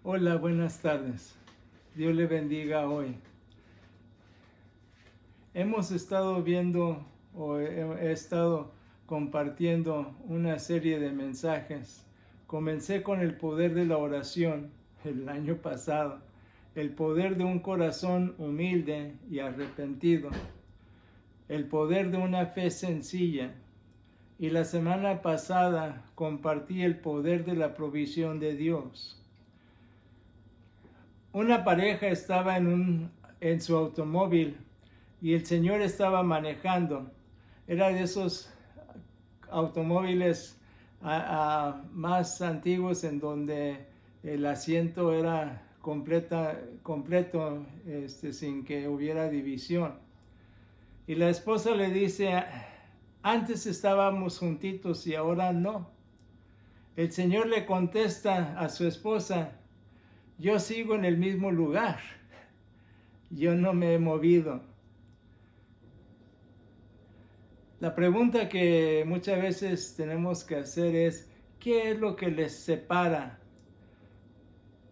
Hola, buenas tardes. Dios le bendiga hoy. Hemos estado viendo he estado compartiendo una serie de mensajes. Comencé con el poder de la oración el año pasado, el poder de un corazón humilde y arrepentido, el poder de una fe sencilla. Y la semana pasada compartí el poder de la provisión de Dios. Una pareja estaba en su automóvil y el señor estaba manejando. Era de esos automóviles más antiguos en donde el asiento era completo, sin que hubiera división. Y la esposa le dice, antes estábamos juntitos y ahora no. El señor le contesta a su esposa, yo sigo en el mismo lugar, yo no me he movido. La pregunta que muchas veces tenemos que hacer es, ¿qué es lo que les separa?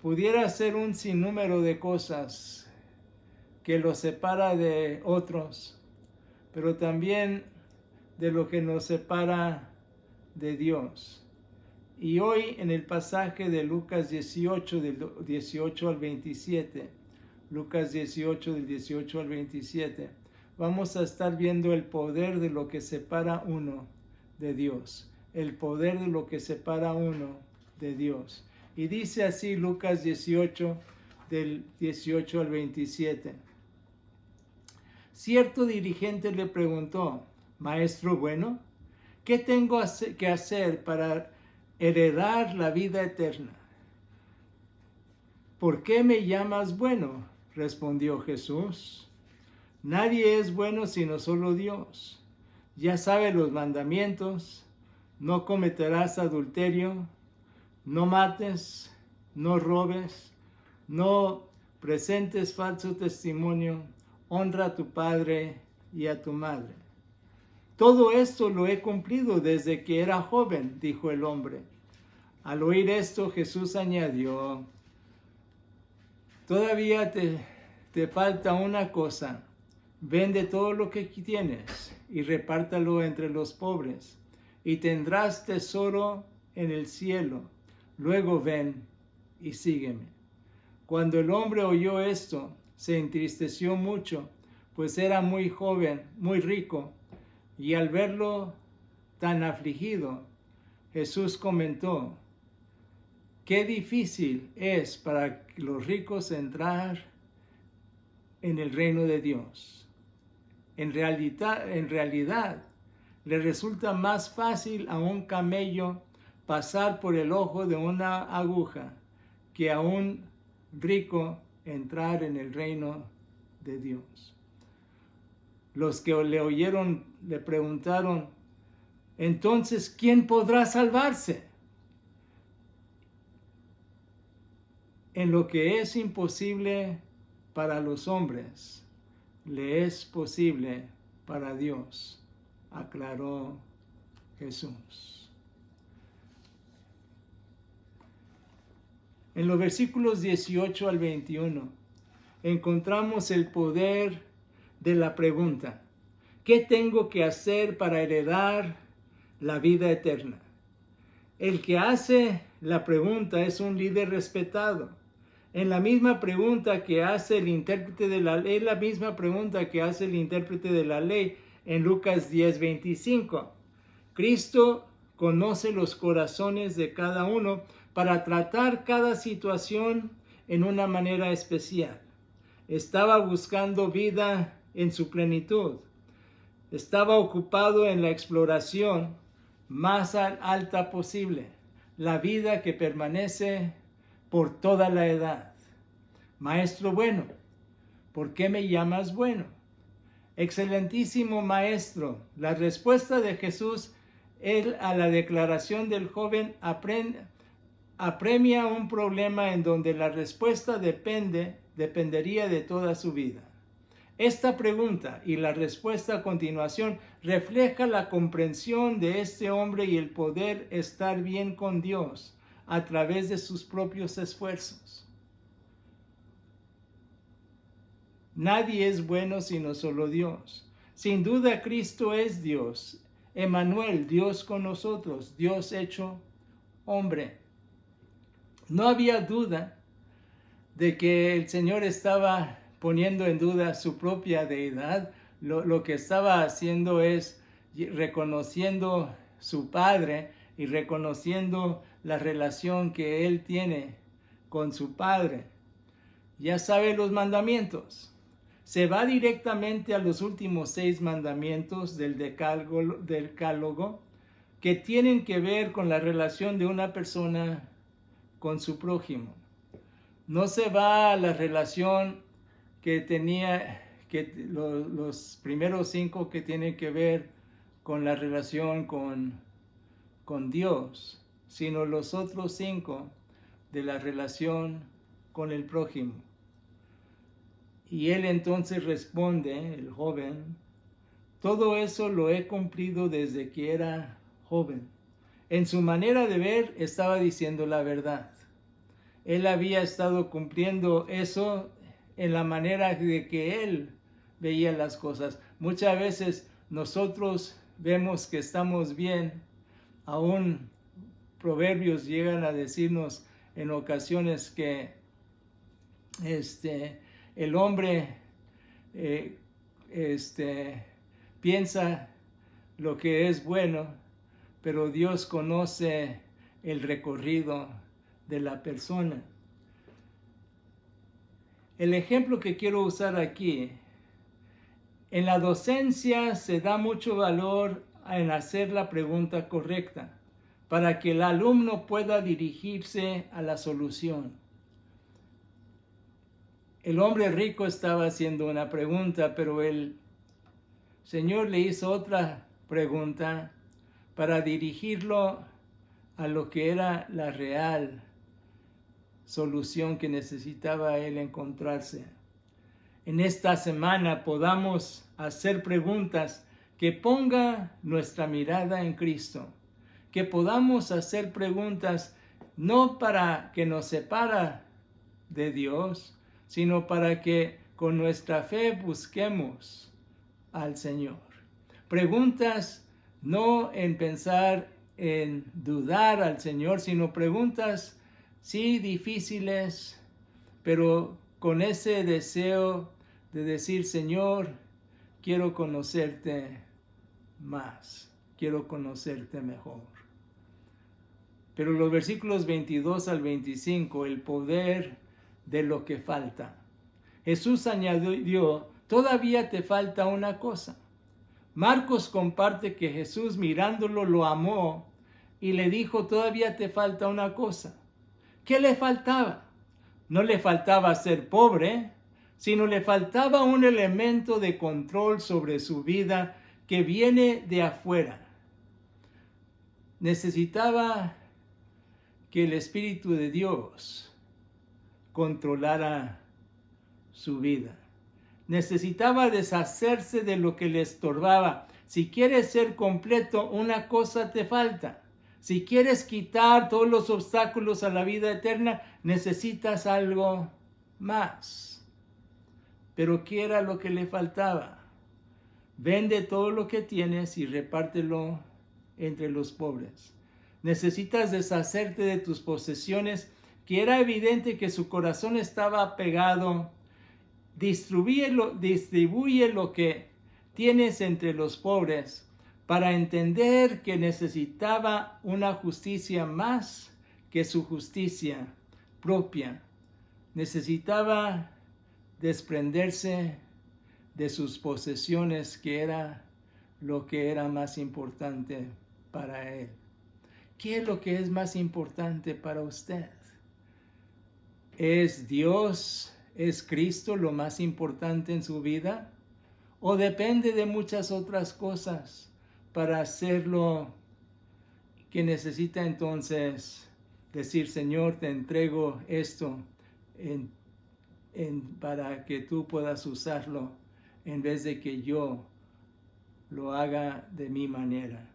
Pudiera ser un sinnúmero de cosas que los separa de otros, pero también de lo que nos separa de Dios. Y hoy en el pasaje de Lucas 18, del 18 al 27, Lucas 18, del 18 al 27, vamos a estar viendo el poder de lo que separa uno de Dios. El poder de lo que separa uno de Dios. Y dice así Lucas 18, del 18 al 27. Cierto dirigente le preguntó, Maestro bueno, ¿qué tengo que hacer para heredar la vida eterna? ¿Por qué me llamas bueno? Respondió Jesús. Nadie es bueno sino solo Dios. Ya sabe los mandamientos: no cometerás adulterio, no mates, no robes, no presentes falso testimonio, honra a tu padre y a tu madre. Todo esto lo he cumplido desde que era joven, dijo el hombre. Al oír esto, Jesús añadió, todavía te falta una cosa. Vende todo lo que tienes y repártalo entre los pobres, y tendrás tesoro en el cielo. Luego ven y sígueme. Cuando el hombre oyó esto, se entristeció mucho, pues era muy joven, muy rico, y al verlo tan afligido, Jesús comentó, qué difícil es para los ricos entrar en el reino de Dios. En realidad, le resulta más fácil a un camello pasar por el ojo de una aguja que a un rico entrar en el reino de Dios. Los que le oyeron le preguntaron, entonces, ¿quién podrá salvarse? En lo que es imposible para los hombres, le es posible para Dios, aclaró Jesús. En los versículos 18 al 21 encontramos el poder de la pregunta, ¿qué tengo que hacer para heredar la vida eterna? El que hace la pregunta es un líder respetado. En la misma pregunta que hace el intérprete de la ley, la misma pregunta que hace el intérprete de la ley en Lucas 10:25. Cristo conoce los corazones de cada uno para tratar cada situación en una manera especial. Estaba buscando vida en su plenitud. Estaba ocupado en la exploración más alta posible, la vida que permanece por toda la edad. Maestro bueno, ¿por qué me llamas bueno? Excelentísimo maestro, la respuesta de Jesús a la declaración del joven apremia un problema en donde la respuesta dependería de toda su vida. Esta pregunta y la respuesta a continuación refleja la comprensión de este hombre y el poder estar bien con Dios, a través de sus propios esfuerzos. Nadie es bueno sino solo Dios. Sin duda Cristo es Dios, Emmanuel, Dios con nosotros, Dios hecho hombre. No había duda de que el Señor estaba poniendo en duda su propia deidad. Lo que estaba haciendo es reconociendo su Padre y reconociendo la relación que Él tiene con su Padre. Ya sabe los mandamientos. Se va directamente a los últimos 6 mandamientos del decálogo que tienen que ver con la relación de una persona con su prójimo. No se va a la relación que tenía, los primeros 5 que tienen que ver con la relación con Dios, sino los otros 5 de la relación con el prójimo. Y él entonces responde, el joven, todo eso lo he cumplido desde que era joven. En su manera de ver estaba diciendo la verdad. Él había estado cumpliendo eso en la manera de que él veía las cosas. Muchas veces nosotros vemos que estamos bien, aún proverbios llegan a decirnos en ocasiones que el hombre piensa lo que es bueno, pero Dios conoce el recorrido de la persona. El ejemplo que quiero usar aquí, en la docencia se da mucho valor en hacer la pregunta correcta para que el alumno pueda dirigirse a la solución. El hombre rico estaba haciendo una pregunta, pero el Señor le hizo otra pregunta para dirigirlo a lo que era la real solución que necesitaba él encontrarse. En esta semana podamos hacer preguntas que pongan nuestra mirada en Cristo, que podamos hacer preguntas no para que nos separa de Dios, sino para que con nuestra fe busquemos al Señor. Preguntas no en pensar en dudar al Señor, sino preguntas sí difíciles, pero con ese deseo de decir, Señor, quiero conocerte más, quiero conocerte mejor. Pero los versículos 22 al 25, el poder de lo que falta. Jesús añadió, todavía te falta una cosa. Marcos comparte que Jesús mirándolo lo amó y le dijo, todavía te falta una cosa. ¿Qué le faltaba? No le faltaba ser pobre, sino le faltaba un elemento de control sobre su vida que viene de afuera. Necesitaba que el Espíritu de Dios controlara su vida. Necesitaba deshacerse de lo que le estorbaba. Si quieres ser completo, una cosa te falta. Si quieres quitar todos los obstáculos a la vida eterna, necesitas algo más. Pero ¿qué era lo que le faltaba? Vende todo lo que tienes y repártelo entre los pobres. Necesitas deshacerte de tus posesiones, que era evidente que su corazón estaba apegado. Distribuye lo que tienes entre los pobres para entender que necesitaba una justicia más que su justicia propia. Necesitaba desprenderse de sus posesiones, que era lo que era más importante para él. ¿Qué es lo que es más importante para usted? ¿Es Dios, es Cristo lo más importante en su vida? ¿O depende de muchas otras cosas para hacerlo que necesita entonces decir, Señor, te entrego esto para que tú puedas usarlo en vez de que yo lo haga de mi manera?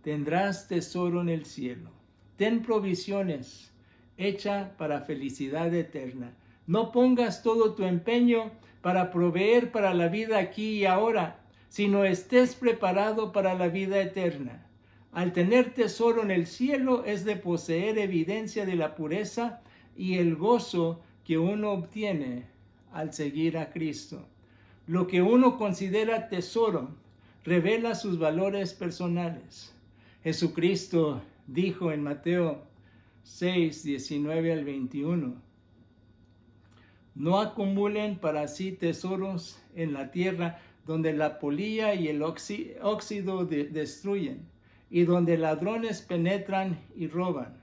Tendrás tesoro en el cielo, ten provisiones, hecha para felicidad eterna. No pongas todo tu empeño para proveer para la vida aquí y ahora, sino estés preparado para la vida eterna. Al tener tesoro en el cielo es de poseer evidencia de la pureza y el gozo que uno obtiene al seguir a Cristo. Lo que uno considera tesoro revela sus valores personales. Jesucristo dijo en Mateo 6, 19 al 21, no acumulen para sí tesoros en la tierra donde la polilla y el óxido destruyen y donde ladrones penetran y roban,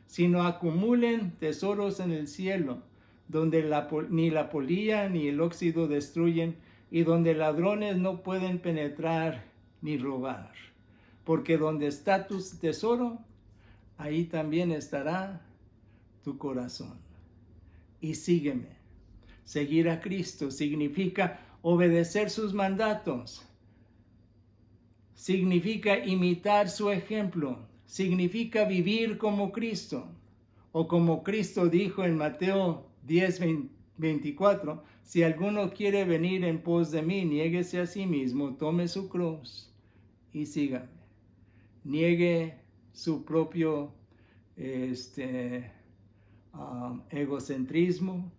sino acumulen tesoros en el cielo donde ni la polilla ni el óxido destruyen y donde ladrones no pueden penetrar ni robar. Porque donde está tu tesoro, ahí también estará tu corazón. Y sígueme. Seguir a Cristo significa obedecer sus mandatos. Significa imitar su ejemplo. Significa vivir como Cristo. O como Cristo dijo en Mateo 10, 24, si alguno quiere venir en pos de mí, niéguese a sí mismo, tome su cruz y sígame. Niegue su propio egocentrismo,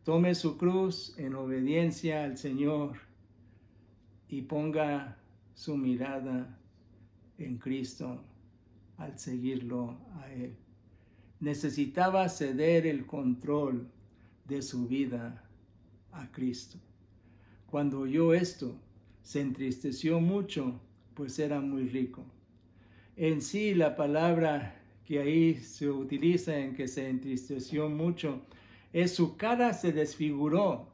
tome su cruz en obediencia al Señor y ponga su mirada en Cristo al seguirlo a Él. Necesitaba ceder el control de su vida a Cristo. Cuando oyó esto, se entristeció mucho, pues era muy rico. En sí, la palabra que ahí se utiliza en que se entristeció mucho es su cara se desfiguró,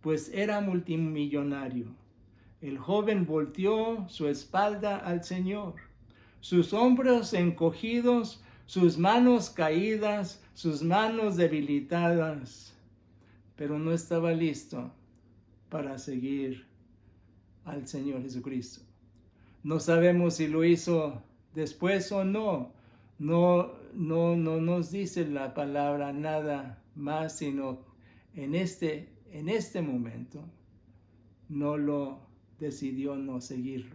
pues era multimillonario. El joven volteó su espalda al Señor, sus hombros encogidos, sus manos caídas, sus manos debilitadas, pero no estaba listo para seguir al Señor Jesucristo. No sabemos si lo hizo después o no. No nos dice la palabra nada más, sino en este momento no lo decidió no seguirlo.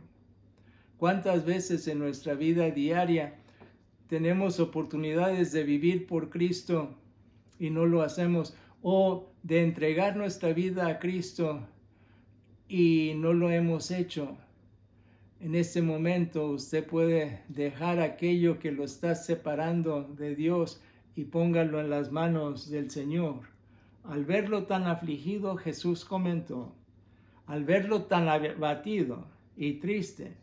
¿Cuántas veces en nuestra vida diaria tenemos oportunidades de vivir por Cristo y no lo hacemos? O de entregar nuestra vida a Cristo y no lo hemos hecho. En este momento usted puede dejar aquello que lo está separando de Dios y póngalo en las manos del Señor. Al verlo tan afligido, Jesús comentó, al verlo tan abatido y triste,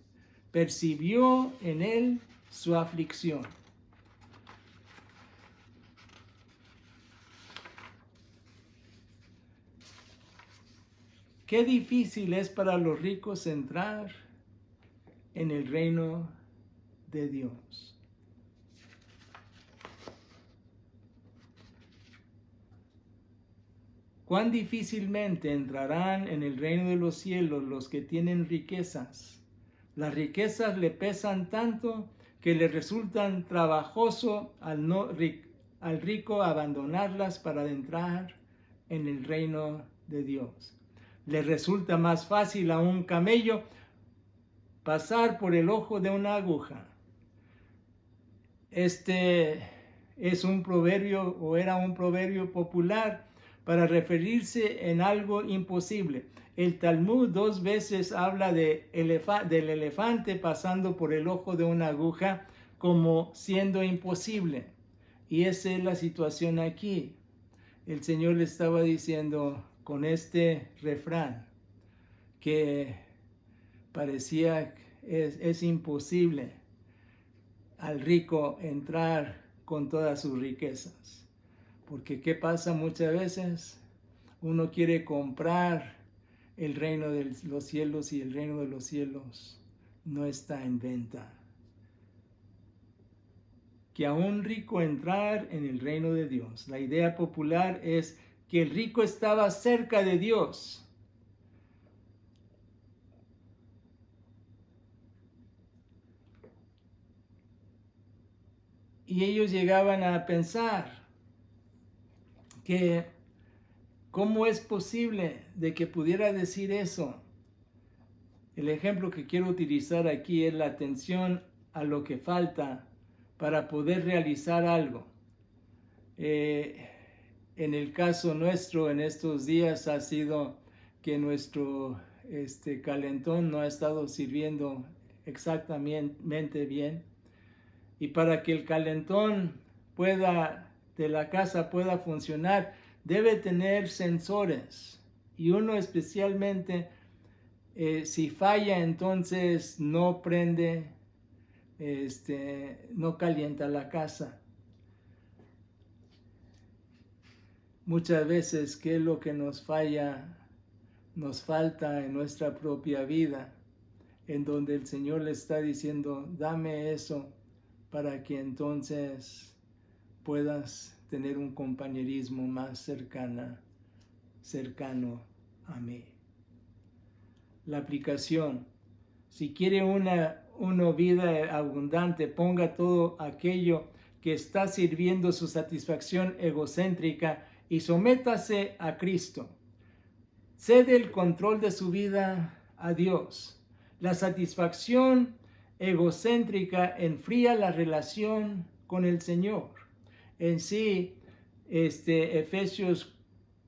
percibió en él su aflicción. Qué difícil es para los ricos entrar en el reino de Dios. Cuán difícilmente entrarán en el reino de los cielos los que tienen riquezas. Las riquezas le pesan tanto que le resultan trabajoso al rico abandonarlas para entrar en el reino de Dios. Le resulta más fácil a un camello pasar por el ojo de una aguja. Este es un proverbio o era un proverbio popular para referirse en algo imposible. El Talmud 2 veces habla del elefante pasando por el ojo de una aguja como siendo imposible. Y esa es la situación aquí. El Señor le estaba diciendo con este refrán que parecía es imposible al rico entrar con todas sus riquezas. Porque ¿qué pasa muchas veces? Uno quiere comprar el reino de los cielos y el reino de los cielos no está en venta. Que a un rico entrar en el reino de Dios. La idea popular es que el rico estaba cerca de Dios. Y ellos llegaban a pensar que cómo es posible de que pudiera decir eso. El ejemplo que quiero utilizar aquí es la atención a lo que falta para poder realizar algo. En el caso nuestro, en estos días ha sido que nuestro calentón no ha estado sirviendo exactamente bien. Y para que el calentón de la casa pueda funcionar, debe tener sensores. Y uno especialmente, si falla, entonces no prende, no calienta la casa. Muchas veces, ¿qué es lo que nos falta en nuestra propia vida? En donde el Señor le está diciendo, dame eso para que entonces puedas tener un compañerismo más cercano a mí. La aplicación. Si quiere una vida abundante, ponga todo aquello que está sirviendo su satisfacción egocéntrica y sométase a Cristo. Cede el control de su vida a Dios. La satisfacción egocéntrica enfría la relación con el Señor. En sí, Efesios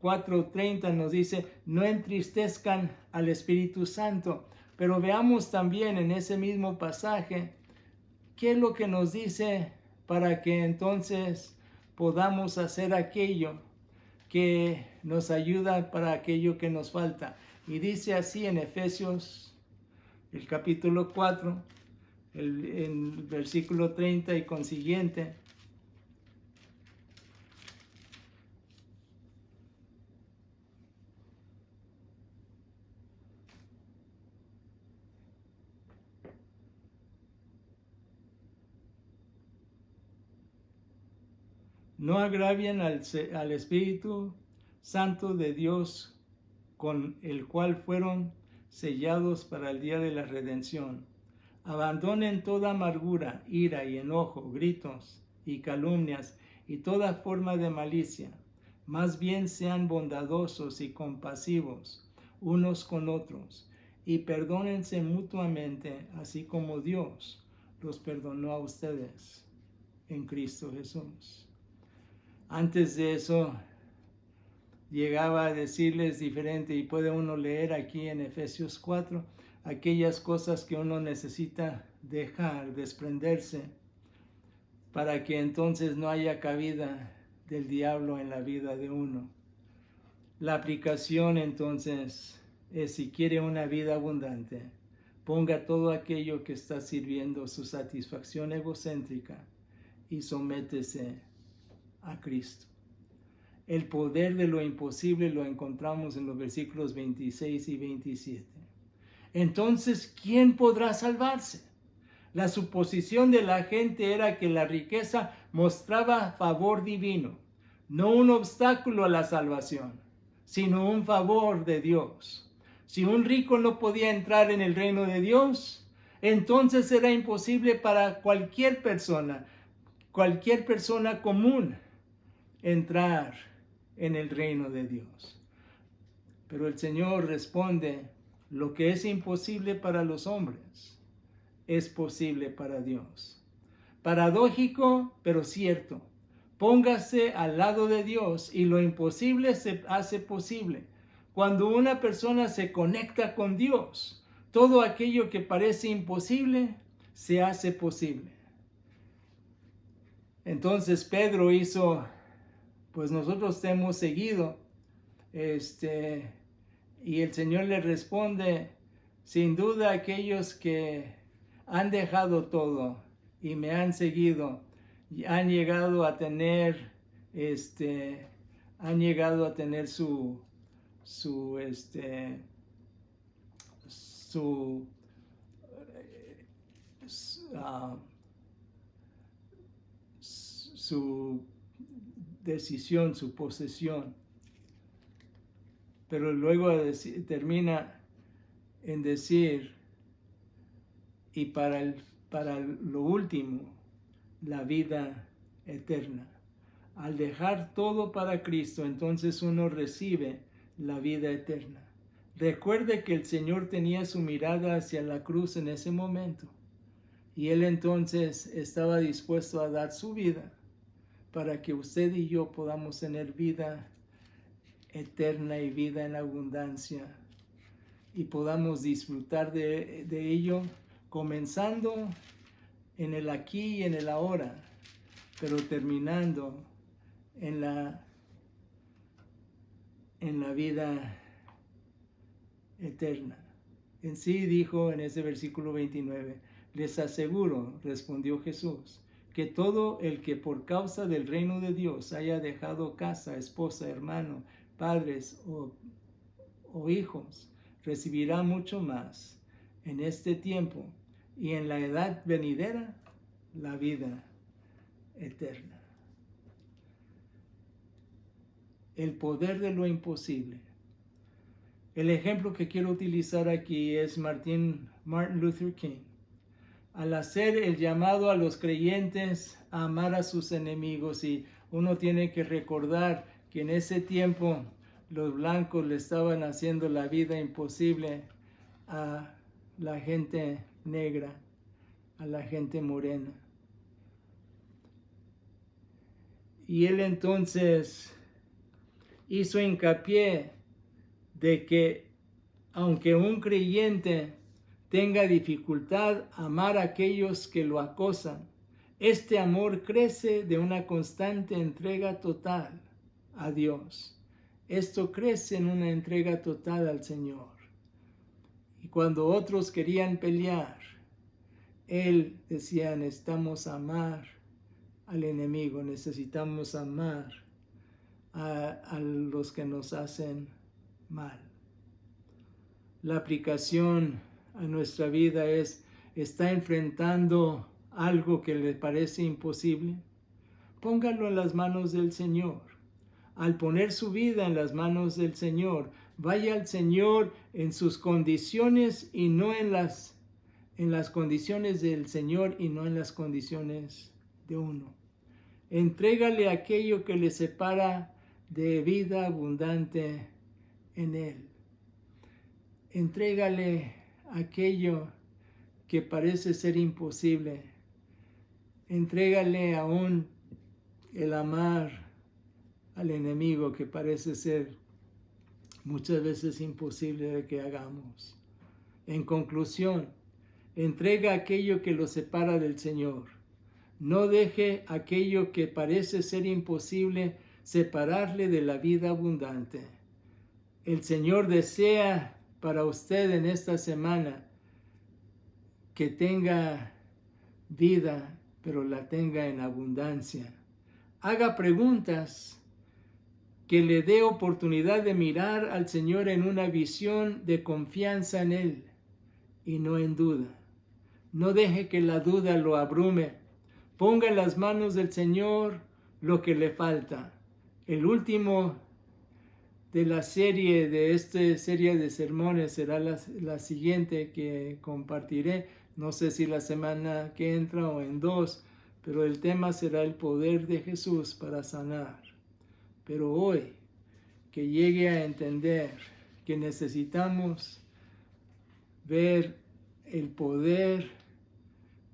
4:30 nos dice, no entristezcan al Espíritu Santo. Pero veamos también en ese mismo pasaje, ¿qué es lo que nos dice para que entonces podamos hacer aquello que nos ayuda para aquello que nos falta? Y dice así en Efesios, el capítulo 4, en versículo 30 y consiguiente. No agravien al Espíritu Santo de Dios, con el cual fueron sellados para el día de la redención. Abandonen toda amargura, ira y enojo, gritos y calumnias y toda forma de malicia. Más bien sean bondadosos y compasivos unos con otros y perdónense mutuamente, así como Dios los perdonó a ustedes en Cristo Jesús. Antes de eso, llegaba a decirles diferente, y puede uno leer aquí en Efesios 4, aquellas cosas que uno necesita dejar, desprenderse, para que entonces no haya cabida del diablo en la vida de uno. La aplicación entonces es, si quiere una vida abundante, ponga todo aquello que está sirviendo su satisfacción egocéntrica y sométese a Cristo. El poder de lo imposible lo encontramos en los versículos 26 y 27. Entonces, ¿quién podrá salvarse? La suposición de la gente era que la riqueza mostraba favor divino, no un obstáculo a la salvación, sino un favor de Dios. Si un rico no podía entrar en el reino de Dios, entonces era imposible para cualquier persona común, entrar en el reino de Dios. Pero el Señor responde, lo que es imposible para los hombres es posible para Dios. Paradójico, pero cierto. Póngase al lado de Dios y lo imposible se hace posible. Cuando una persona se conecta con Dios, todo aquello que parece imposible se hace posible. Entonces Pedro hizo, pues nosotros te hemos seguido, y el Señor le responde, sin duda aquellos que han dejado todo y me han seguido, han llegado a tener, su decisión, su posesión. Pero luego termina en decir, y para lo último, la vida eterna. Al dejar todo para Cristo, entonces uno recibe la vida eterna. Recuerde que el Señor tenía su mirada hacia la cruz en ese momento. Y Él entonces estaba dispuesto a dar su vida para que usted y yo podamos tener vida eterna y vida en abundancia. Y podamos disfrutar de ello, comenzando en el aquí y en el ahora, pero terminando en la vida eterna. En sí dijo en ese versículo 29, les aseguro, respondió Jesús, que todo el que por causa del reino de Dios haya dejado casa, esposa, hermano, padres o hijos, recibirá mucho más en este tiempo y en la edad venidera la vida eterna. El poder de lo imposible. El ejemplo que quiero utilizar aquí es Martin Luther King. Al hacer el llamado a los creyentes a amar a sus enemigos, y uno tiene que recordar que en ese tiempo los blancos le estaban haciendo la vida imposible a la gente negra, a la gente morena. Y él entonces hizo hincapié de que aunque un creyente tenga dificultad amar a aquellos que lo acosan, este amor crece de una constante entrega total a Dios. Esto crece en una entrega total al Señor. Y cuando otros querían pelear, Él decía, necesitamos amar al enemigo, necesitamos amar a los que nos hacen mal. La aplicación a nuestra vida ¿está enfrentando algo que le parece imposible? Póngalo en las manos del Señor. Al poner su vida en las manos del Señor, vaya al Señor en sus condiciones y no en las condiciones del Señor y no en las condiciones de uno. Entrégale aquello que le separa de vida abundante en Él. Entrégale aquello que parece ser imposible. Entrégale aún el amar al enemigo que parece ser muchas veces imposible de que hagamos. En conclusión, entrega aquello que lo separa del Señor. No deje aquello que parece ser imposible separarle de la vida abundante. El Señor desea para usted en esta semana que tenga vida, pero la tenga en abundancia. Haga preguntas que le dé oportunidad de mirar al Señor en una visión de confianza en Él y no en duda. No deje que la duda lo abrume. Ponga en las manos del Señor lo que le falta. El último de la serie de sermones será la siguiente que compartiré. No sé si la semana que entra o en 2, pero el tema será el poder de Jesús para sanar. Pero hoy, que llegue a entender que necesitamos ver el poder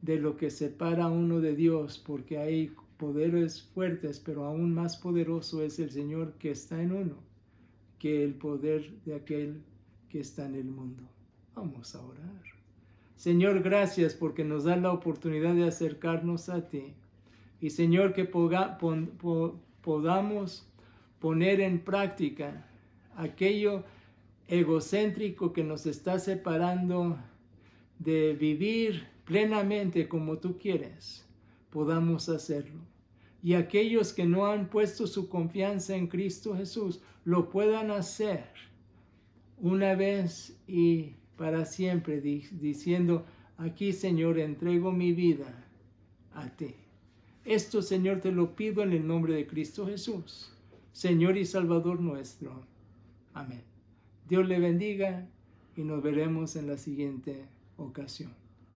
de lo que separa a uno de Dios, porque hay poderes fuertes, pero aún más poderoso es el Señor que está en uno, que el poder de aquel que está en el mundo. Vamos a orar. Señor, gracias porque nos da la oportunidad de acercarnos a ti. Y Señor, que podamos poner en práctica aquello egocéntrico que nos está separando de vivir plenamente como tú quieres, podamos hacerlo. Y aquellos que no han puesto su confianza en Cristo Jesús, lo puedan hacer una vez y para siempre, diciendo, aquí Señor, entrego mi vida a ti. Esto, Señor, te lo pido en el nombre de Cristo Jesús, Señor y Salvador nuestro. Amén. Dios le bendiga y nos veremos en la siguiente ocasión.